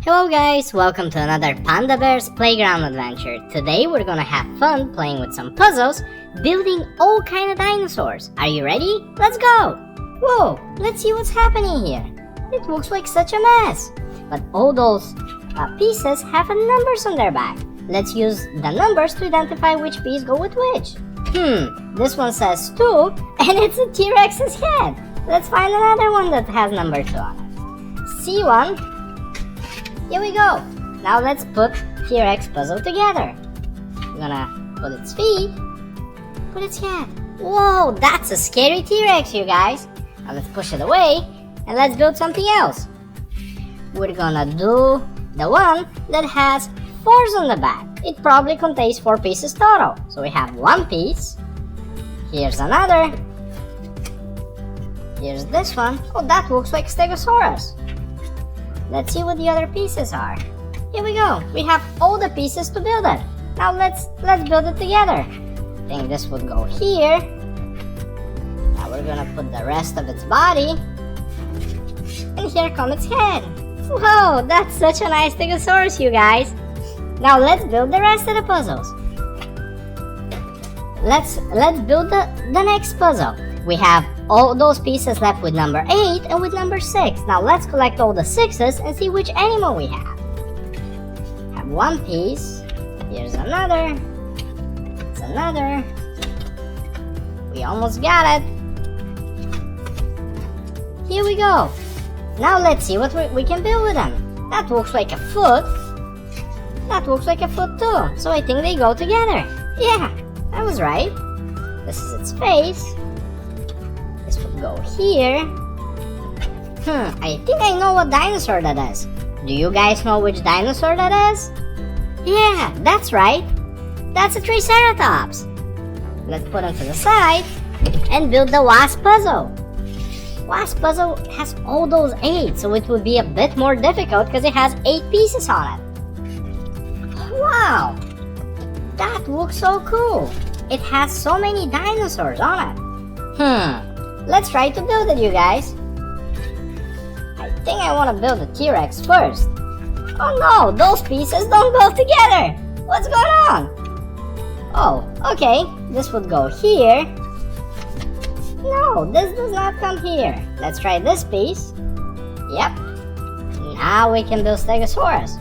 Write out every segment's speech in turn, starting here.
Hello guys, welcome to another Panda Bear's Playground adventure. Today we're gonna have fun playing with some puzzles, building all kind of dinosaurs. Are you ready? Let's go! Whoa, let's see what's happening here. It looks like such a mess. But all those pieces have numbers on their back. Let's use the numbers to identify which piece go with which. This one says 2 and it's a T-Rex's head. Let's find another one that has number 2 on it. C1. Here we go. Now let's put T-Rex puzzle together. I'm gonna put its feet, put its head. Whoa, that's a scary T-Rex, you guys. Now let's push it away and let's build something else. We're gonna do the one that has 4s on the back. It probably contains 4 pieces total. So we have 1 piece. Here's another. Here's this one. Oh, that looks like Stegosaurus. Let's see what the other pieces are. Here we go. We have all the pieces to build it. Now let's build it together. I think this would go here. Now we're gonna put the rest of its body. And here comes its head. Whoa, that's such a nice Stegosaurus, you guys. Now let's build the rest of the puzzles. Let's build the next puzzle. We have all those pieces left with number 8 and with number 6. Now let's collect all the 6s and see which animal we have. Have 1 piece. Here's another. It's another. We almost got it. Here we go. Now let's see what we can build with them. That looks like a foot. That looks like a foot too. So I think they go together. Yeah, I was right. This is its face. This would go here. I think I know what dinosaur that is. Do you guys know which dinosaur that is? Yeah, that's right. That's a Triceratops. Let's put him to the side and build the wasp puzzle. Wasp puzzle has all those 8, so it would be a bit more difficult because it has 8 pieces on it. Wow, that looks so cool. It has so many dinosaurs on it. Let's try to build it, you guys. I think I want to build the T-Rex first. Oh no, those pieces don't go together. What's going on? Oh, okay. This would go here. No, this does not come here. Let's try this piece. Yep. Now we can build Stegosaurus.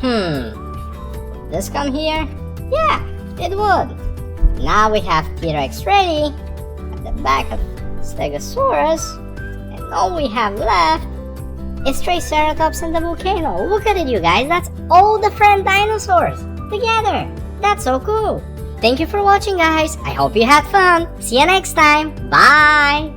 Would this come here? Yeah, it would. Now we have T-Rex ready. At the back of Stegosaurus, and all we have left is Triceratops and the volcano. Look at it, you guys. That's all the friend dinosaurs together. That's so cool. Thank you for watching, guys. I hope you had fun. See you next time. Bye.